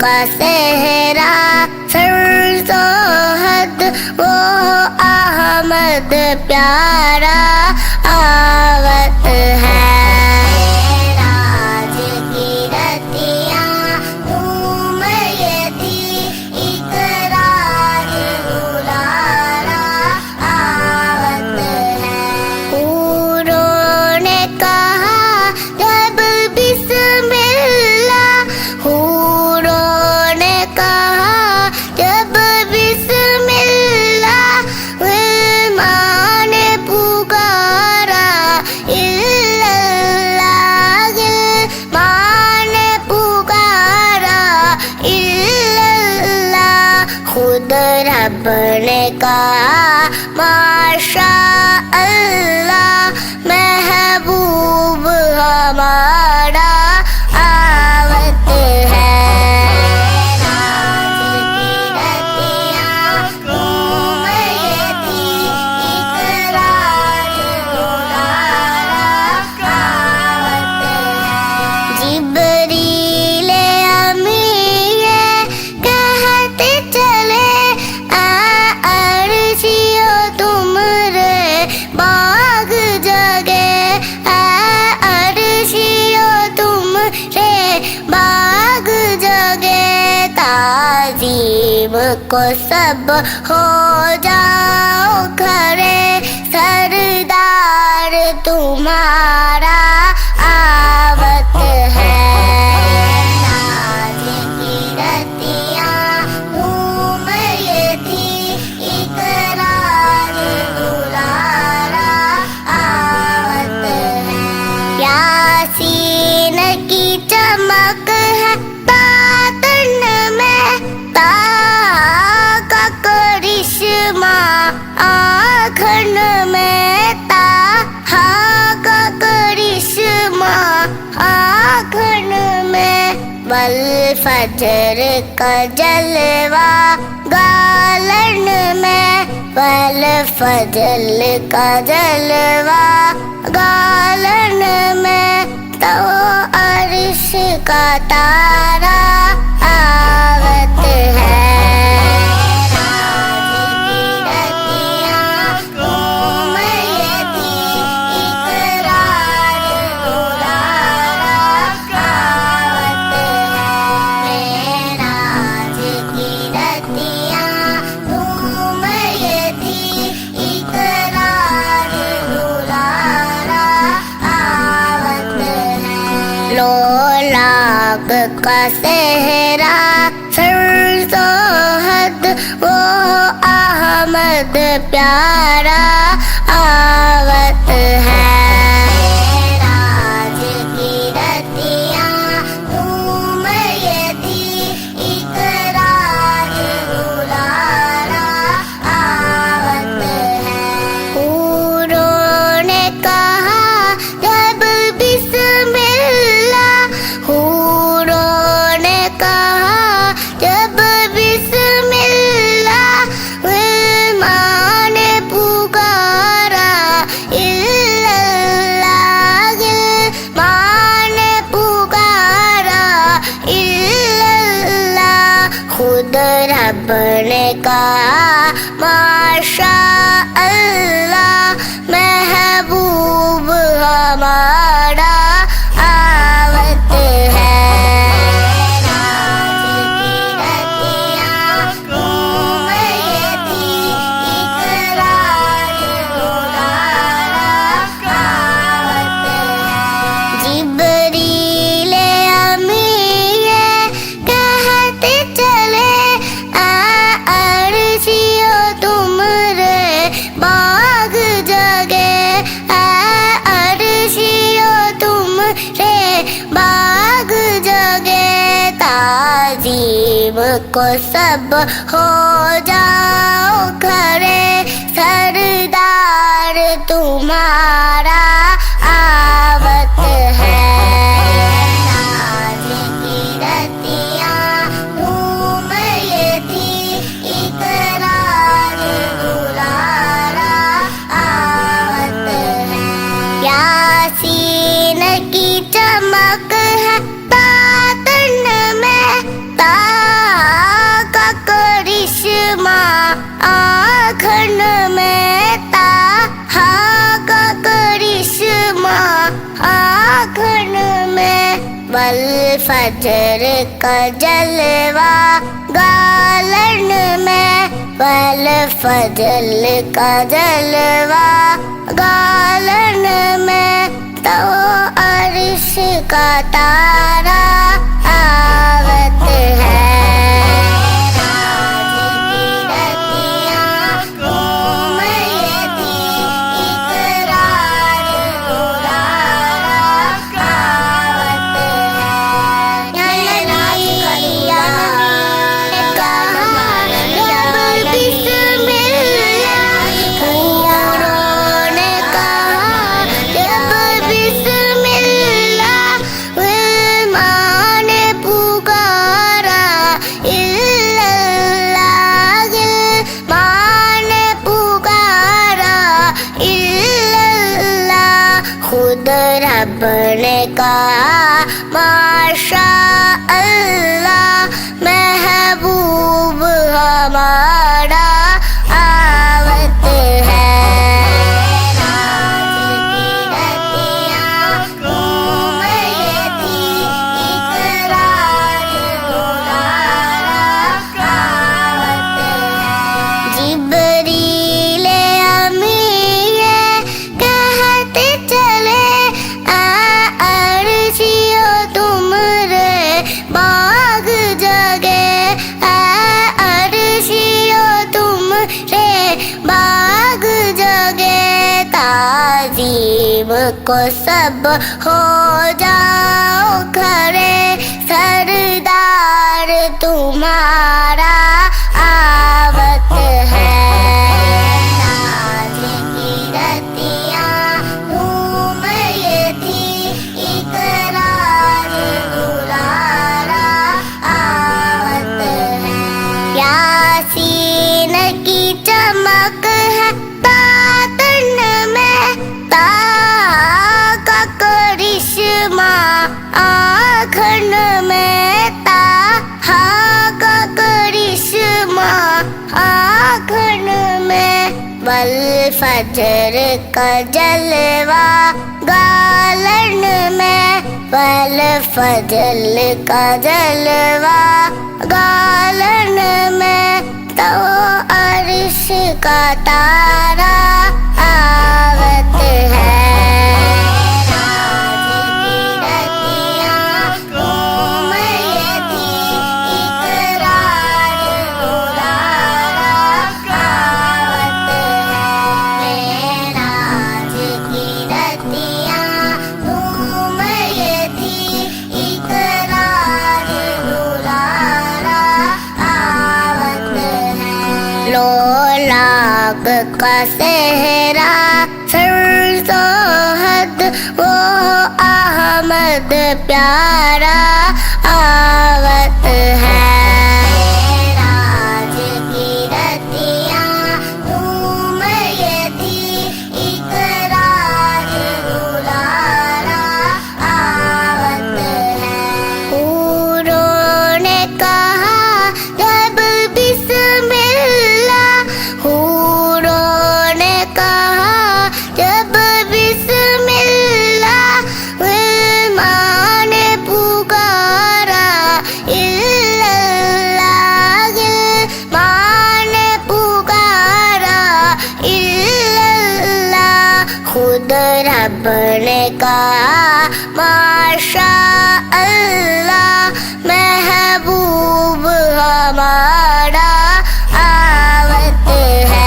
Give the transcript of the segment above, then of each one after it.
का सेहरा सरसोहद वो अहमद प्यारा आवत है। राज की रतियां घूम ये थी इकरार दुलारा आवत है। हूरों ने कहा जब बिस्मिल्लाह, हूरों ने कहा जब बिस्मिल्लाह, माँ ने पुकारा इल्लल्लाह, माँ ने पुकारा इल्लल्लाह। खुद रब ने कहा माशा अल्लाह, महबूब हमारा आवत है। राज की रतियां घूम ये थी इकरार दुलारा आवत है। जिब्रील अमीन कहते चले अर्शियो तुमरे बाग जगे, अर्शियो तुमरे बाग जगे। ताजीम को सब हो जाओ खड़े, सरदार तुम्हारा आवत है। राज की रतियां घूम ये थी इकरार दुलारा आवत है। यासीन की चमक है तातन में, ताका करिश्मा आँखन में, ताहा का करिश्मा आँखन में। वल फजर का जलवा गालन में, वल फजल का जलवा गालन में। तो अर्श का तारा आवत है। राज की रतियां घूम ये थी इकरार दुलारा आवत है। राज की रतियां घूम ये थी इकरार दुलारा आवत है। लोलाग का सेहरा सरसोहद वो अहमद प्यारा आवत है। राज की रतियां घूम ये थी इकरार दुलारा आवत है। हूरों ने कहा जब बिस्मिल्लाह, हूरों ने कहा जब बिस्मिल्लाह, माँ ने पुकारा इल्लल्लाह, माँ ने पुकारा इल्लल्लाह। खुद रब ने कहा माशा अल्लाह, महबूब हमारा आवत है। राज की रतियां घूम ये थी इकरार दुलारा आवत है। जिब्रील अमीन कहते चले अर्शियो तुमरे बाग जगे, अर्शियो तुमरे बाग जगे। ताजीम को सब हो जाओ खड़े, सरदार तुम्हारा आवत है। राज की रतियां घूम ये थी इकरार दुलारा आवत है। यासीन की चमक है तातन में, ता वल फजर का जलवा गालन में, वल फजल का जलवा गालन में, तो अर्श का तारा आवत है। रब ने कहा माशा अल्लाह, महबूब हमारा आवत है। को सब हो जाओ खड़े, सरदार तुम्हारा आवत है। नाज की रतियाँ घूम थी, इकरार दुलारा आवत है। यासीन की चमक है तातन में, करिश्मा आँखन में, ताहा का करिश्मा आँखन में, वल फजर का जलवा गालन में, वल फजल का जलवा गालन में, तो अर्श का तारा आवत है। लोलाग का सेहरा सरसोहद, वो अहमद प्यारा आवत है। राज की रतियाँ घूम थी, इकरार दुलारा आवत है। हूरों ने कहा जब बिस्मिल्लाह, हूरों ने कहा जब बिस्मिल्लाह, माने पुकारा इल्लल्लाह, माने पुकारा इल्लल्लाह। खुद रब ने कहा माशा अल्लाह, महबूब हमारा आवत है।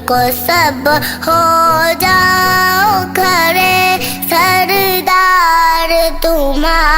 को सब हो जाओ खड़े, सरदार तुम्हारा